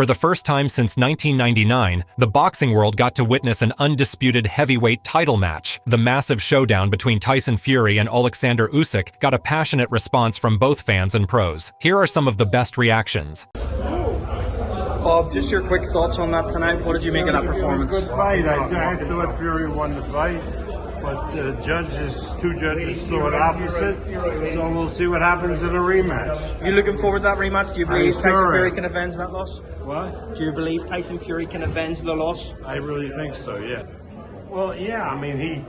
For the first time since 1999, the boxing world got to witness an undisputed heavyweight title match. The massive showdown between Tyson Fury and Oleksandr Usyk got a passionate response from both fans and pros. Here are some of the best reactions. Bob, just your quick thoughts on that tonight. What did you make of that performance? Good fight. I thought Fury won the fight, but two judges thought opposite. So we'll see what happens in a rematch. You looking forward to that rematch? Do you believe Tyson Fury can avenge that loss? What? Do you believe Tyson Fury can avenge the loss? I really think so. Yeah. Well, yeah. I mean,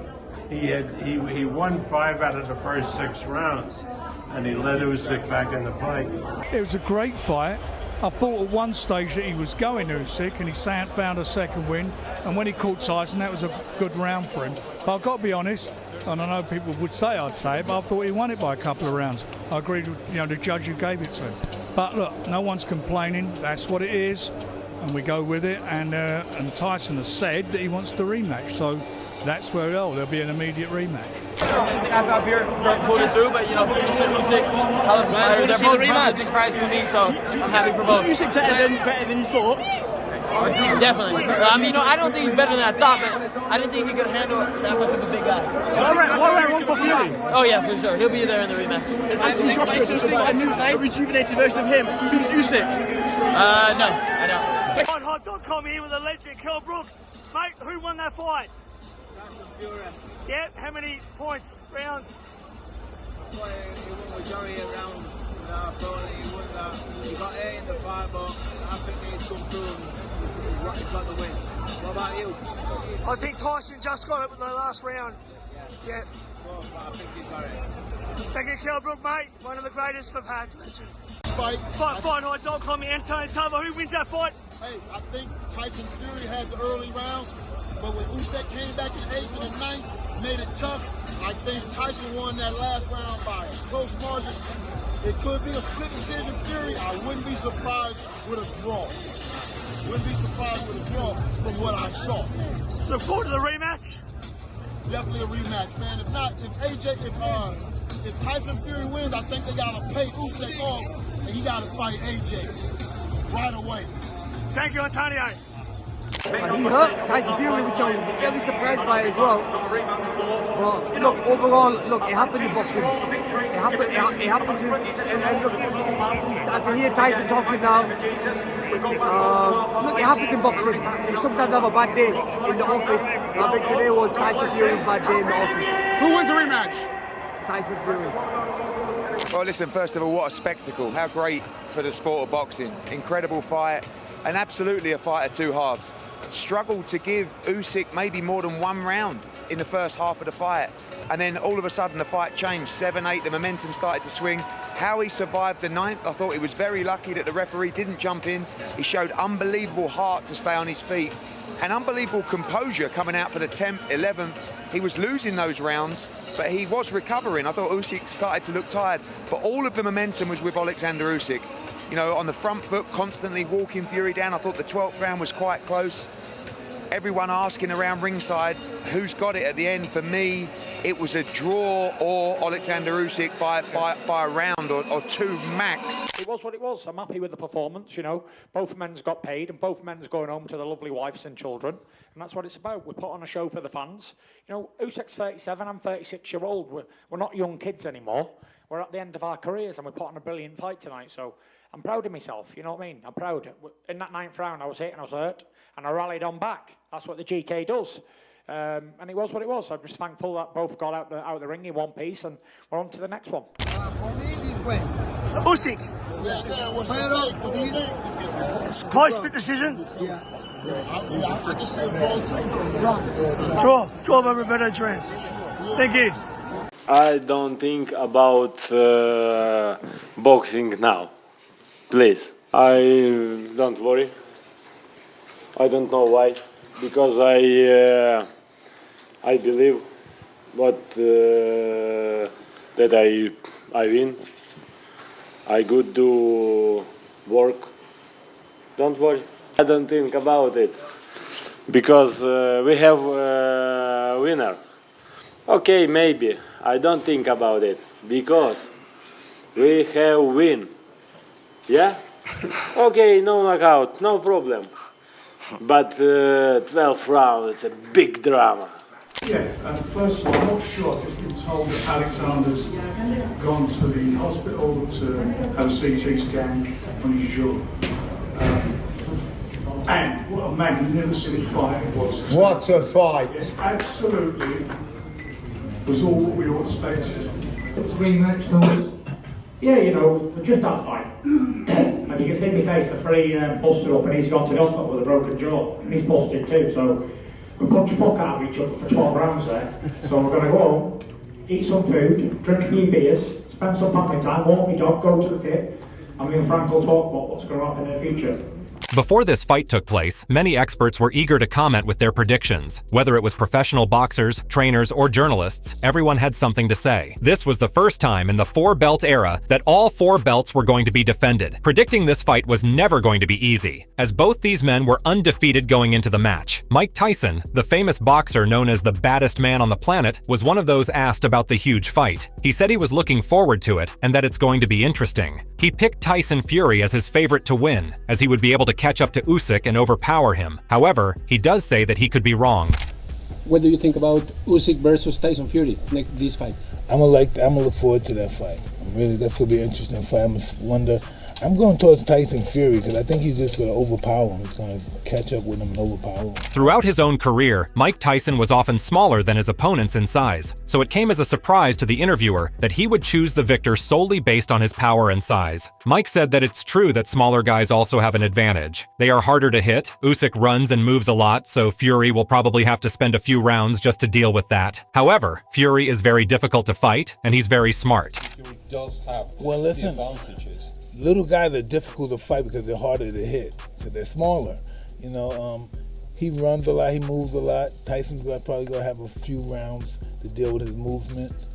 he won 5 out of the first 6 rounds, and he led Usyk back in the fight. It was a great fight. I thought at one stage that he was going Usyk, and he found a second win. And when he caught Tyson, that was a good round for him. But I've got to be honest, and I know people would say I'd say it, but I thought he won it by a couple of rounds. I agreed with the judge who gave it to him. But look, no one's complaining. That's what it is, and we go with it. And Tyson has said that he wants the rematch, so that's where there'll be an immediate rematch. After here, pulled it through, but Usyk, they're both big prize for me, so I'm happy for both. Is Usyk better than you thought? Definitely. I don't think he's better than I thought, but I didn't think he could handle that much of a big guy. What for Fury? Oh yeah, for sure. He'll be there in the rematch. Anthony Joshua is a rejuvenated version of him. Who's Usyk? No, I don't. Hot.com here with a legend, Kell Brook. Mate, who won that fight? Yeah, how many points, rounds? He won majority of rounds. He won that. He got 8 in the fight, but I think he's come through and he's got the win. What about you? I think Tyson just got it with the last round. Yeah. Well, but I think he's got it. Thank you, Kell Brook, mate. One of the greatest we've had. Fight.com, Antonio Tava, who wins that fight? Hey, I think Tyson Fury had the early rounds, but when Usyk came back in 8th and 9th, made it tough, I think Tyson won that last round by a close margin. It could be a split decision Fury. I wouldn't be surprised with a draw. Wouldn't be surprised with a draw from what I saw. Look forward to the rematch? Definitely a rematch, man. If not, if Tyson Fury wins, I think they gotta pay Usyk off and he gotta fight AJ right away. Thank you, Antonio. He hurt Tyson Fury, which I was very surprised by as well. But look, overall, look, it happened in boxing. It happened and look, I can hear Tyson talking now. Look, it happens in boxing. You sometimes have a bad day in the office. I think today was Tyson Fury's bad day in the office. Who wins a rematch? Tyson Fury. Well, listen, first of all, what a spectacle. How great for the sport of boxing. Incredible fight, and absolutely a fight of two halves. Struggled to give Usyk maybe more than 1 round in the first half of the fight. And then all of a sudden the fight changed, 7-8, the momentum started to swing. How he survived the 9th, I thought he was very lucky that the referee didn't jump in. He showed unbelievable heart to stay on his feet and unbelievable composure coming out for the 10th, 11th. He was losing those rounds, but he was recovering. I thought Usyk started to look tired, but all of the momentum was with Oleksandr Usyk. You know, on the front foot, constantly walking Fury down. I thought the 12th round was quite close. Everyone asking around ringside who's got it at the end. For me, it was a draw or Oleksandr Usyk by a round or 2 max. It was what it was. I'm happy with the performance, Both men's got paid and both men's going home to their lovely wives and children. And that's what it's about. We put on a show for the fans. Usyk's 37, I'm 36-year-old. We're not young kids anymore. We're at the end of our careers and we put on a brilliant fight tonight. So I'm proud of myself, you know what I mean? I'm proud. In that 9th round, I was hit and I was hurt, and I rallied on back. That's what the GK does. And it was what it was. I'm just thankful that both got out the ring in one piece, and we're on to the next one. Usyk. Close split decision. Draw by better trend. Thank you. I don't think about boxing now. Please. I don't worry. I don't know why. Because I believe that I win. I good do work. Don't worry. I don't think about it. Because we have a winner. Okay, maybe. I don't think about it. Because we have win. Yeah? Okay, no knockout, no problem. But 12th round, it's a big drama. Yeah, first of all, I'm not sure. I've just been told that Alexander's gone to the hospital to have a CT scan on his jaw. And what a magnificent fight it was. What a fight! It absolutely was all what we all expected. Rematch, Thomas? Yeah, you know, just that fight. As you can see in my face, the three busted up and he's gone to the hospital with a broken jaw. And he's busted too, so we punch the fuck out of each other for 12 rounds there. So we're going to go home, eat some food, drink a few beers, spend some family time, walk my dog, go to the tip, and me and Frank will talk about what's going to happen in the future. Before this fight took place, many experts were eager to comment with their predictions. Whether it was professional boxers, trainers, or journalists, everyone had something to say. This was the first time in the four-belt era that all four belts were going to be defended. Predicting this fight was never going to be easy, as both these men were undefeated going into the match. Mike Tyson, the famous boxer known as the baddest man on the planet, was one of those asked about the huge fight. He said he was looking forward to it and that it's going to be interesting. He picked Tyson Fury as his favorite to win, as he would be able to catch up to Usyk and overpower him. However, he does say that he could be wrong. What do you think about Usyk versus Tyson Fury, this fight? I'm gonna look forward to that fight. That's gonna be an interesting fight. I'm going towards Tyson Fury because I think he's just going to overpower him. He's going to catch up with him and overpower him. Throughout his own career, Mike Tyson was often smaller than his opponents in size, so it came as a surprise to the interviewer that he would choose the victor solely based on his power and size. Mike said that it's true that smaller guys also have an advantage. They are harder to hit, Usyk runs and moves a lot, so Fury will probably have to spend a few rounds just to deal with that. However, Fury is very difficult to fight, and he's very smart. Fury does have the advantages. Little guys are difficult to fight because they're harder to hit, because they're smaller. You know, he runs a lot, he moves a lot. Tyson's probably going to have a few rounds to deal with his movements,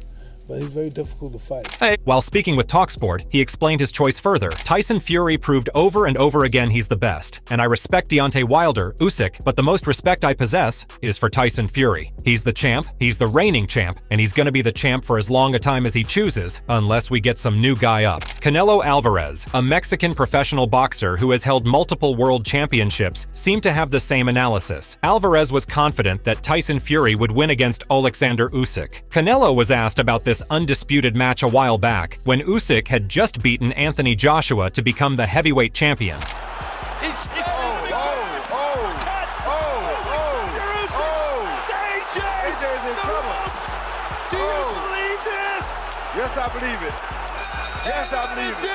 but he's very difficult to fight. While speaking with TalkSport, he explained his choice further. Tyson Fury proved over and over again he's the best, and I respect Deontay Wilder, Usyk, but the most respect I possess is for Tyson Fury. He's the champ, he's the reigning champ, and he's gonna be the champ for as long a time as he chooses, unless we get some new guy up. Canelo Alvarez, a Mexican professional boxer who has held multiple world championships, seemed to have the same analysis. Alvarez was confident that Tyson Fury would win against Oleksandr Usyk. Canelo was asked about this undisputed match a while back, when Usyk had just beaten Anthony Joshua to become the heavyweight champion. Do you believe this? Yes, I believe it. Yes, I believe it.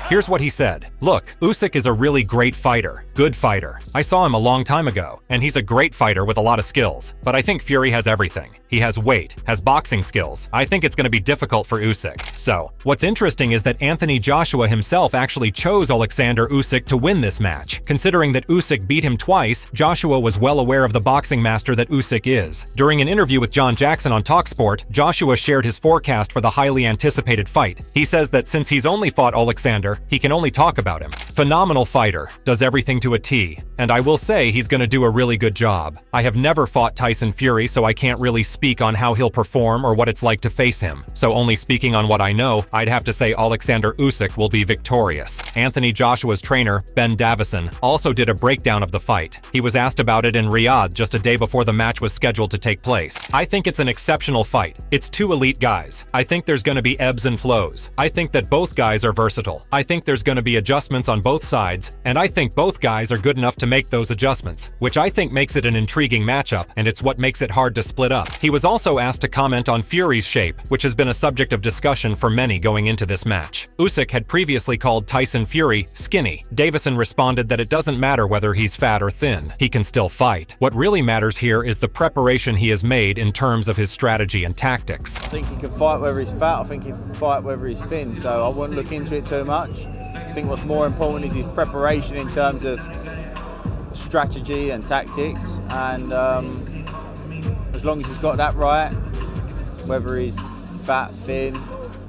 Here's what he said. Look, Usyk is a really great fighter, good fighter. I saw him a long time ago, and he's a great fighter with a lot of skills. But I think Fury has everything. He has weight, has boxing skills. I think it's going to be difficult for Usyk. So, what's interesting is that Anthony Joshua himself actually chose Oleksandr Usyk to win this match. Considering that Usyk beat him twice, Joshua was well aware of the boxing master that Usyk is. During an interview with John Jackson on TalkSport, Joshua shared his forecast for the highly anticipated fight. He says that since he's only fought Oleksandr, he can only talk about him. Phenomenal fighter, does everything to a T, and I will say he's going to do a really good job. I have never fought Tyson Fury, so I can't really speak on how he'll perform or what it's like to face him. So only speaking on what I know, I'd have to say Oleksandr Usyk will be victorious. Anthony Joshua's trainer, Ben Davison, also did a breakdown of the fight. He was asked about it in Riyadh just a day before the match was scheduled to take place. I think it's an exceptional fight. It's two elite guys. I think there's going to be ebbs and flows. I think that both guys are versatile. I think there's going to be adjustments on both sides, and I think both guys are good enough to make those adjustments, which I think makes it an intriguing matchup, and it's what makes it hard to split up. He was also asked to comment on Fury's shape, which has been a subject of discussion for many going into this match. Usyk had previously called Tyson Fury skinny. Davison responded that it doesn't matter whether he's fat or thin, he can still fight. What really matters here is the preparation he has made in terms of his strategy and tactics. I think he can fight whether he's fat, I think he can fight whether he's thin, so I wouldn't look into it too much. I think what's more important is his preparation in terms of strategy and tactics, and as long as he's got that right, whether he's fat, thin,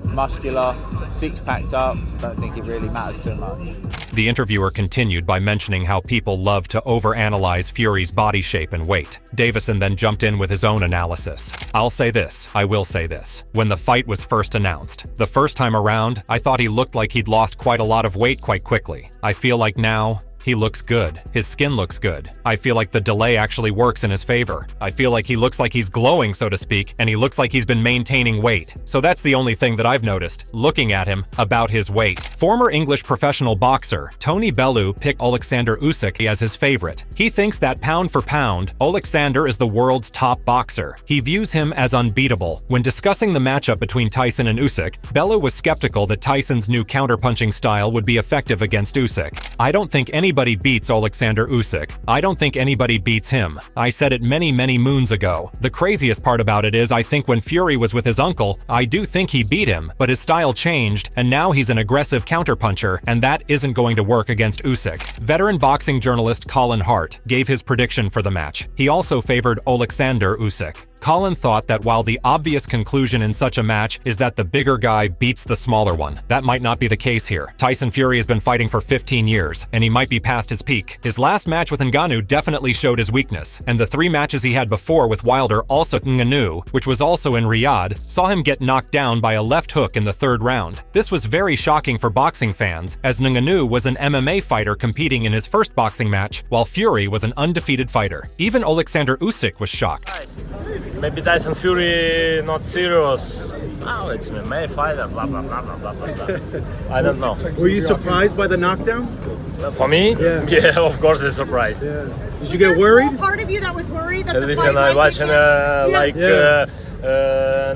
muscular, six-packed up, I don't think it really matters too much. The interviewer continued by mentioning how people love to overanalyze Fury's body shape and weight. Davison then jumped in with his own analysis. "I'll say this, I will say this. When the fight was first announced, the first time around, I thought he looked like he'd lost quite a lot of weight quite quickly. I feel like now, he looks good. His skin looks good. I feel like the delay actually works in his favor. I feel like he looks like he's glowing, so to speak, and he looks like he's been maintaining weight. So that's the only thing that I've noticed, looking at him, about his weight." Former English professional boxer Tony Bellew picked Oleksandr Usyk as his favorite. He thinks that pound for pound, Oleksandr is the world's top boxer. He views him as unbeatable. When discussing the matchup between Tyson and Usyk, Bellew was skeptical that Tyson's new counterpunching style would be effective against Usyk. "I don't think anybody beats Oleksandr Usyk. I don't think anybody beats him. I said it many moons ago. The craziest part about it is I think when Fury was with his uncle, I do think he beat him, but his style changed, and now he's an aggressive counterpuncher, and that isn't going to work against Usyk." Veteran boxing journalist Colin Hart gave his prediction for the match. He also favored Oleksandr Usyk. Colin thought that while the obvious conclusion in such a match is that the bigger guy beats the smaller one, that might not be the case here. Tyson Fury has been fighting for 15 years, and he might be past his peak. His last match with Ngannou definitely showed his weakness, and the 3 matches he had before with Wilder, also Ngannou, which was also in Riyadh, saw him get knocked down by a left hook in the 3rd round. This was very shocking for boxing fans, as Ngannou was an MMA fighter competing in his first boxing match, while Fury was an undefeated fighter. Even Oleksandr Usyk was shocked. Maybe Tyson Fury not serious. Oh, it's an MMA fighter, blah, blah, blah, blah, blah, blah. I don't know. Were you surprised by the knockdown? For me? Yeah. Yeah, of course I'm surprised. Yeah. Did you get worried? Part of you that was worried that the Listen, fight I watching yeah.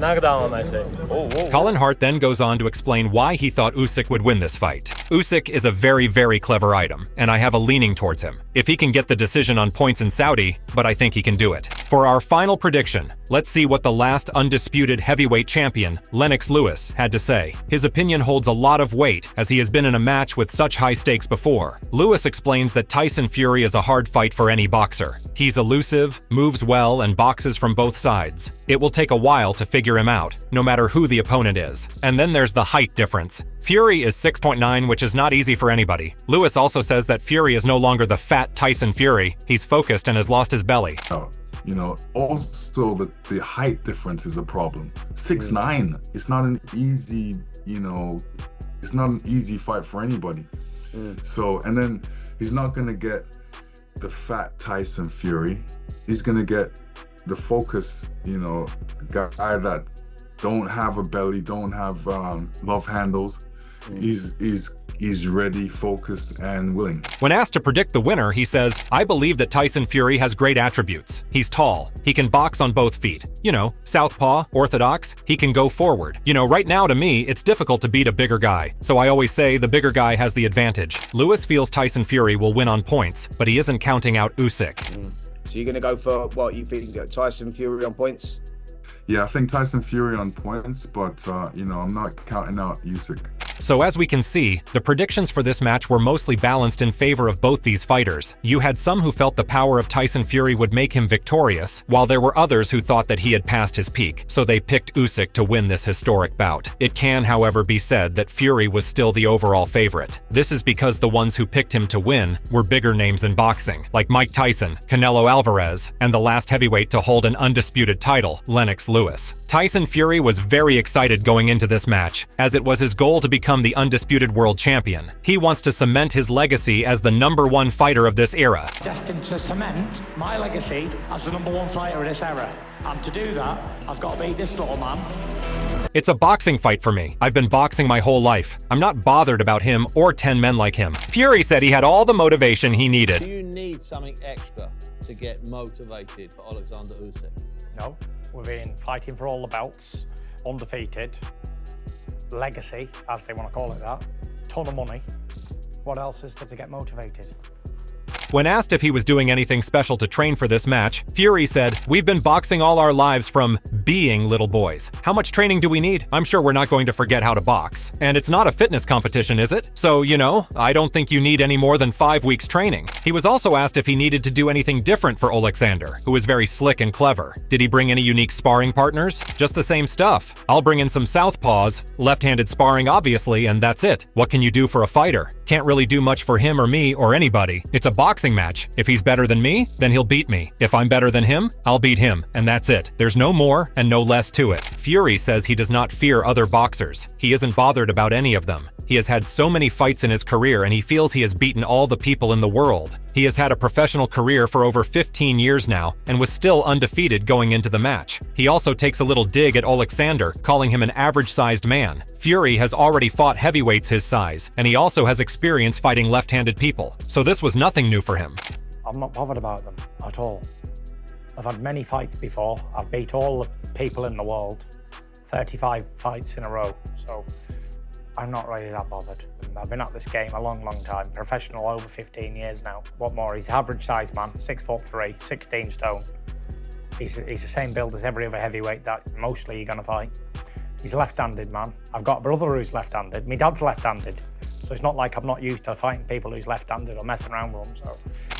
knockdown, I say. Oh, whoa. Colin Hart then goes on to explain why he thought Usyk would win this fight. Usyk is a very clever item, and I have a leaning towards him. If he can get the decision on points in Saudi, but I think he can do it. For our final prediction, let's see what the last undisputed heavyweight champion, Lennox Lewis, had to say. His opinion holds a lot of weight, as he has been in a match with such high stakes before. Lewis explains that Tyson Fury is a hard fight for any boxer. He's elusive, moves well, and boxes from both sides. It will take a while to figure him out, no matter who the opponent is. And then there's the height difference. Fury is 6'9", which is not easy for anybody. Lewis also says that Fury is no longer the fat Tyson Fury. He's focused and has lost his belly. You know, also the height difference is a problem. 6'9", it's not an easy, it's not an easy fight for anybody. So, and then he's not gonna get the fat Tyson Fury. He's gonna get the focus, guy that don't have a belly, don't have love handles. He's ready, focused, and willing. When asked to predict the winner, he says, "I believe that Tyson Fury has great attributes. He's tall. He can box on both feet. Southpaw, orthodox. He can go forward. Right now to me, it's difficult to beat a bigger guy. So I always say the bigger guy has the advantage." Lewis feels Tyson Fury will win on points, but he isn't counting out Usyk. So you're going to go for what you think, Tyson Fury on points? Yeah, I think Tyson Fury on points, but I'm not counting out Usyk. So as we can see, the predictions for this match were mostly balanced in favor of both these fighters. You had some who felt the power of Tyson Fury would make him victorious, while there were others who thought that he had passed his peak, so they picked Usyk to win this historic bout. It can, however, be said that Fury was still the overall favorite. This is because the ones who picked him to win were bigger names in boxing, like Mike Tyson, Canelo Alvarez, and the last heavyweight to hold an undisputed title, Lennox Lewis. Tyson Fury was very excited going into this match, as it was his goal to become the undisputed world champion. He wants to cement his legacy as the #1 fighter of this era. Destined to cement my legacy as the #1 fighter of this era. And to do that, I've got to beat this little man. It's a boxing fight for me. I've been boxing my whole life. I'm not bothered about him or 10 men like him. Fury said he had all the motivation he needed. Do you need something extra to get motivated for Oleksandr Usyk? No, we've been fighting for all the belts, undefeated, legacy, as they want to call it that, ton of money. What else is there to get motivated? When asked if he was doing anything special to train for this match, Fury said, "We've been boxing all our lives from being little boys. How much training do we need? I'm sure we're not going to forget how to box. And it's not a fitness competition, is it? So, you know, I don't think you need any more than 5 weeks training." He was also asked if he needed to do anything different for Oleksandr, who is very slick and clever. Did he bring any unique sparring partners? Just the same stuff. I'll bring in some southpaws, left-handed sparring obviously, and that's it. What can you do for a fighter? Can't really do much for him or me or anybody. It's a boxing match. If he's better than me, then he'll beat me. If I'm better than him, I'll beat him, and that's it. There's no more and no less to it. Fury says he does not fear other boxers. He isn't bothered about any of them. He has had so many fights in his career and he feels he has beaten all the people in the world. He has had a professional career for over 15 years now and was still undefeated going into the match. He also takes a little dig at Oleksandr, calling him an average-sized man. Fury has already fought heavyweights his size, and he also has experience fighting left-handed people, so this was nothing new for him. I'm not bothered about them at all. I've had many fights before. I've beat all the people in the world, 35 fights in a row, so I'm not really that bothered. I've been at this game a long, long time, professional over 15 years now. What more? He's average size man, 6'3", 16 stone. He's the same build as every other heavyweight that mostly you're gonna fight. He's a left-handed man. I've got a brother who's left-handed. My dad's left-handed. So it's not like I'm not used to fighting people who's left-handed or messing around with them, so.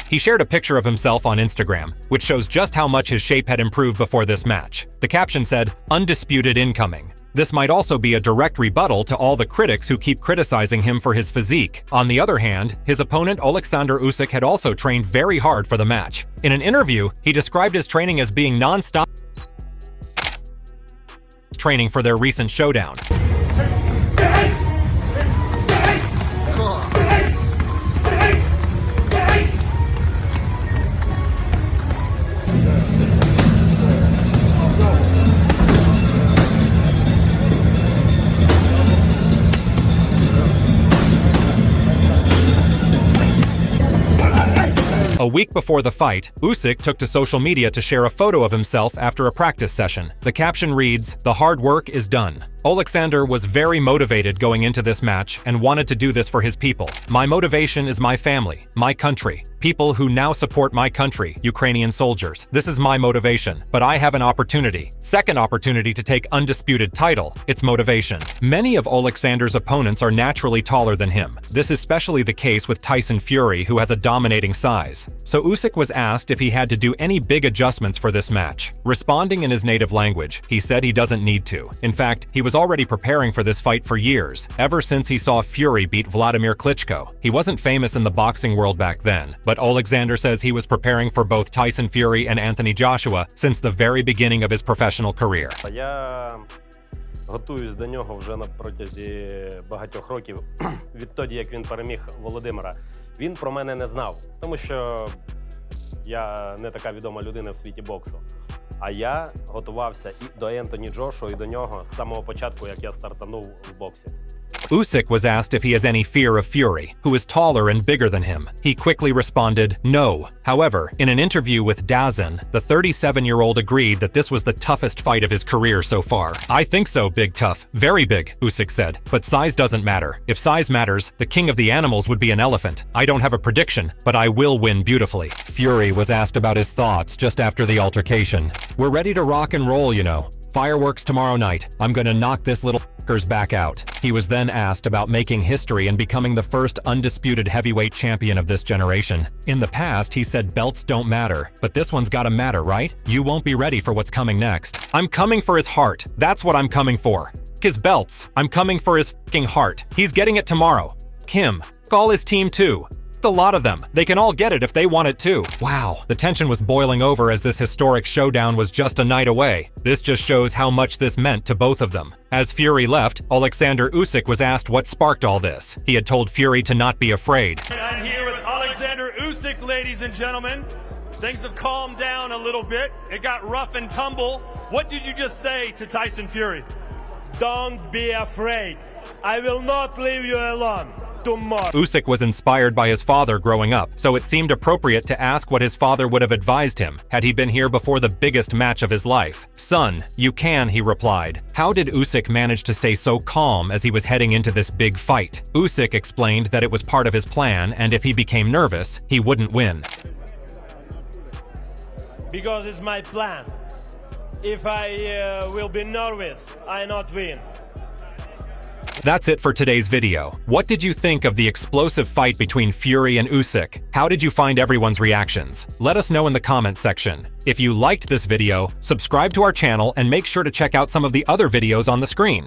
He shared a picture of himself on Instagram, which shows just how much his shape had improved before this match. The caption said, "Undisputed incoming." This might also be a direct rebuttal to all the critics who keep criticizing him for his physique. On the other hand, his opponent Oleksandr Usyk had also trained very hard for the match. In an interview, he described his training as being non-stop training for their recent showdown. A week before the fight, Usyk took to social media to share a photo of himself after a practice session. The caption reads, "The hard work is done." Oleksandr was very motivated going into this match and wanted to do this for his people. "My motivation is my family, my country, people who now support my country, Ukrainian soldiers. This is my motivation, but I have an opportunity. Second opportunity to take undisputed title. It's motivation." Many of Oleksandr's opponents are naturally taller than him. This is especially the case with Tyson Fury, who has a dominating size. So Usyk was asked if he had to do any big adjustments for this match. Responding in his native language, he said he doesn't need to. In fact, he was already preparing for this fight for years, ever since he saw Fury beat Vladimir Klitschko. He wasn't famous in the boxing world back then, but Oleksandr says he was preparing for both Tyson Fury and Anthony Joshua since the very beginning of his professional career. Я готуюсь до нього вже на протязі багатьох років, відтоді, як він переміг Володимира. Він про мене не знав, тому що я не така відома людина в світі боксу. А я готувався і до Ентоні Джошуа, і до нього з самого початку, як я стартанув в боксі. Usyk was asked if he has any fear of Fury, who is taller and bigger than him. He quickly responded, no. However, in an interview with Tyson, the 37-year-old agreed that this was the toughest fight of his career so far. "I think so, big tough. Very big," Usyk said. "But size doesn't matter. If size matters, the king of the animals would be an elephant. I don't have a prediction, but I will win beautifully." Fury was asked about his thoughts just after the altercation. "We're ready to rock and roll, you know. Fireworks tomorrow night. I'm gonna knock this little f***er's back out." He was then asked about making history and becoming the first undisputed heavyweight champion of this generation. In the past, he said belts don't matter, but this one's gotta matter, right? You won't be ready for what's coming next. "I'm coming for his heart. That's what I'm coming for. F*** his belts. I'm coming for his f***ing heart. He's getting it tomorrow. F*** him. F*** all his team too. A lot of them. They can all get it if they want it too." Wow. The tension was boiling over as this historic showdown was just a night away. This just shows how much this meant to both of them. As Fury left, Oleksandr Usyk was asked what sparked all this. He had told Fury to not be afraid. I'm here with Oleksandr Usyk, ladies and gentlemen. Things have calmed down a little bit. It got rough and tumble. What did you just say to Tyson Fury? Don't be afraid. I will not leave you alone. tomorrow. Usyk was inspired by his father growing up, so it seemed appropriate to ask what his father would have advised him had he been here before the biggest match of his life. "Son, you can," he replied. How did Usyk manage to stay so calm as he was heading into this big fight? Usyk explained that it was part of his plan, and if he became nervous, he wouldn't win. Because it's my plan. If I will be nervous, I not win. That's it for today's video. What did you think of the explosive fight between Fury and Usyk? How did you find everyone's reactions? Let us know in the comment section. If you liked this video, subscribe to our channel and make sure to check out some of the other videos on the screen.